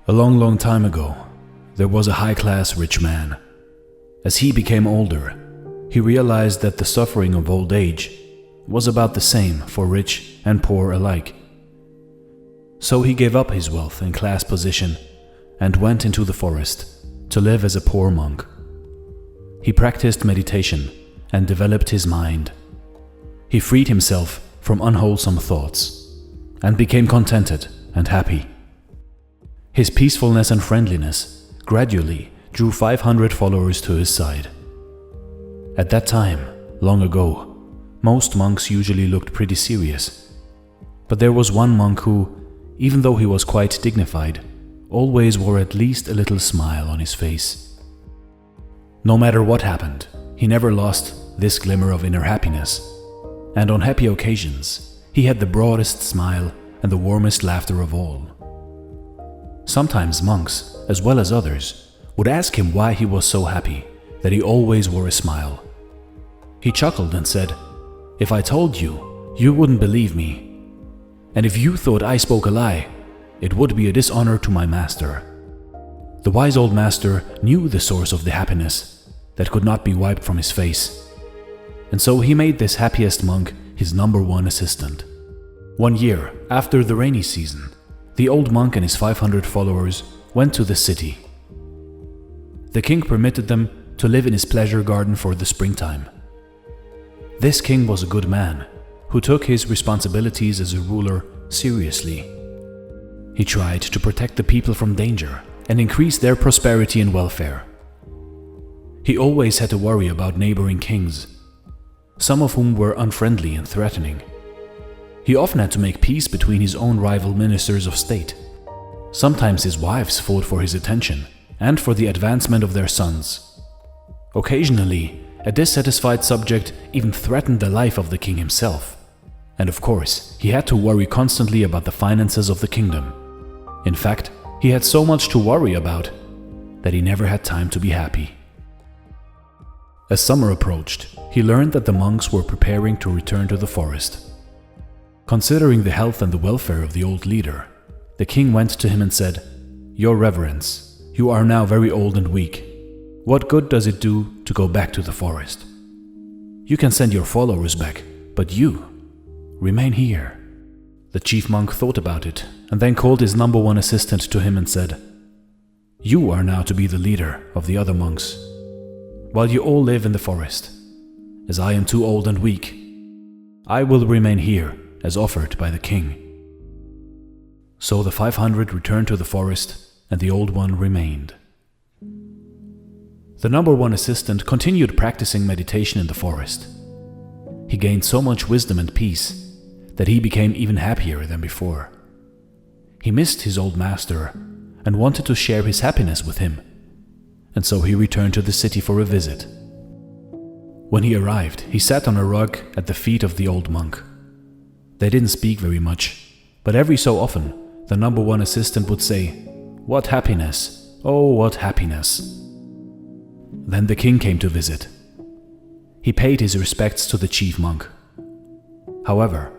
A long time ago, there was a high-class rich man. As he became older, he realized that the suffering of old age was about the same for rich and poor alike. So he gave up his wealth and class position and went into the forest to live as a poor monk. He practiced meditation and developed his mind. He freed himself from unwholesome thoughts and became contented and happy. His peacefulness and friendliness gradually drew 500 followers to his side. At that time, long ago, most monks usually looked pretty serious. But there was one monk who, even though he was quite dignified, always wore at least a little smile on his face. No matter what happened, he never lost this glimmer of inner happiness. And on happy occasions, he had the broadest smile and the warmest laughter of all. Sometimes monks, as well as others, would ask him why he was so happy that he always wore a smile. He chuckled and said, "If I told you, you wouldn't believe me. And if you thought I spoke a lie, it would be a dishonor to my master." The wise old master knew the source of the happiness that could not be wiped from his face. And so he made this happiest monk his #1 assistant. One year, after the rainy season, the old monk and his 500 followers went to the city. The king permitted them to live in his pleasure garden for the springtime. This king was a good man who took his responsibilities as a ruler seriously. He tried to protect the people from danger and increase their prosperity and welfare. He always had to worry about neighboring kings, some of whom were unfriendly and threatening. He often had to make peace between his own rival ministers of state. Sometimes his wives fought for his attention and for the advancement of their sons. Occasionally, a dissatisfied subject even threatened the life of the king himself. And of course, he had to worry constantly about the finances of the kingdom. In fact, he had so much to worry about that he never had time to be happy. As summer approached, he learned that the monks were preparing to return to the forest. Considering the health and the welfare of the old leader, the king went to him and said, "Your Reverence, you are now very old and weak. What good does it do to go back to the forest? You can send your followers back, but you remain here." The chief monk thought about it and then called his #1 assistant to him and said, "You are now to be the leader of the other monks, while you all live in the forest. As I am too old and weak, I will remain here as offered by the king." So the 500 returned to the forest and the old one remained. The #1 assistant continued practicing meditation in the forest. He gained so much wisdom and peace that he became even happier than before. He missed his old master and wanted to share his happiness with him, and so he returned to the city for a visit. When he arrived, he sat on a rug at the feet of the old monk. They didn't speak very much, but every so often the #1 assistant would say, "What happiness! Oh, what happiness!" Then the king came to visit. He paid his respects to the chief monk. However,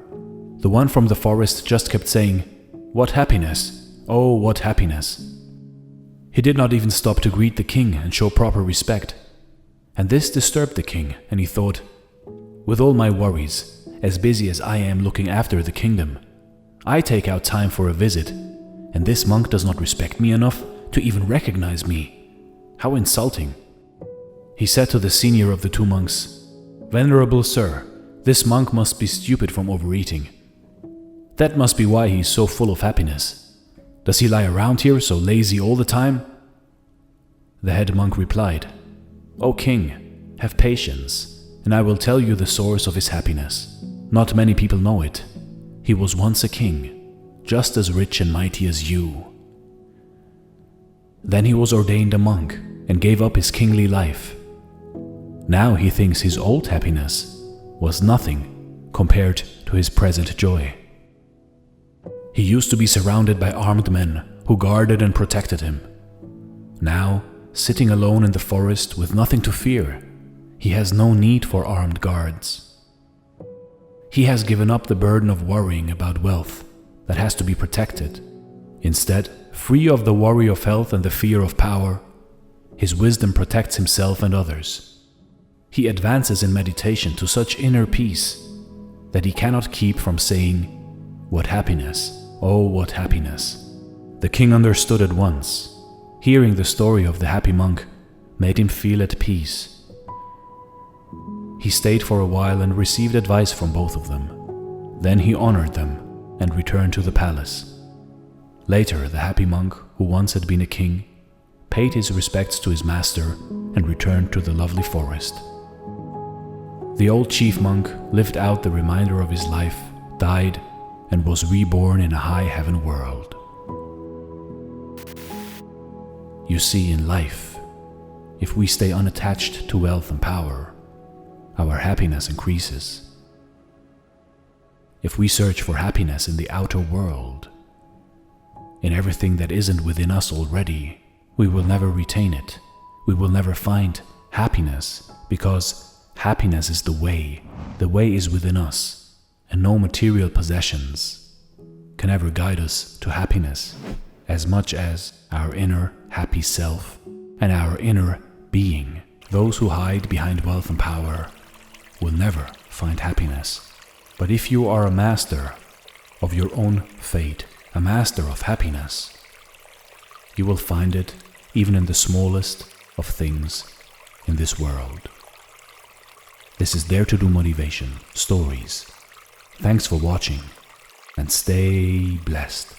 the one from the forest just kept saying, "What happiness! Oh, what happiness!" He did not even stop to greet the king and show proper respect. And this disturbed the king, and he thought, "With all my worries, as busy as I am looking after the kingdom, I take out time for a visit, and this monk does not respect me enough to even recognize me. How insulting." He said to the senior of the two monks, "Venerable sir, this monk must be stupid from overeating. That must be why he is so full of happiness. Does he lie around here so lazy all the time?" The head monk replied, "O king, have patience, and I will tell you the source of his happiness. Not many people know it. He was once a king, just as rich and mighty as you. Then he was ordained a monk and gave up his kingly life. Now he thinks his old happiness was nothing compared to his present joy. He used to be surrounded by armed men who guarded and protected him. Now, sitting alone in the forest with nothing to fear, he has no need for armed guards. He has given up the burden of worrying about wealth that has to be protected. Instead, free of the worry of health and the fear of power, his wisdom protects himself and others. He advances in meditation to such inner peace that he cannot keep from saying, "What happiness, oh what happiness." The king understood at once. Hearing the story of the happy monk made him feel at peace. He stayed for a while and received advice from both of them. Then he honored them and returned to the palace. Later, the happy monk, who once had been a king, paid his respects to his master and returned to the lovely forest. The old chief monk lived out the remainder of his life, died, and was reborn in a high heaven world. You see, in life, if we stay unattached to wealth and power, our happiness increases. If we search for happiness in the outer world, in everything that isn't within us already, we will never retain it. We will never find happiness, because happiness is the way. The way is within us, and no material possessions can ever guide us to happiness as much as our inner happy self and our inner being. Those who hide behind wealth and power will never find happiness. But if you are a master of your own fate, a master of happiness, you will find it even in the smallest of things in this world. This is Dare to Do Motivation Stories. Thanks for watching and stay blessed.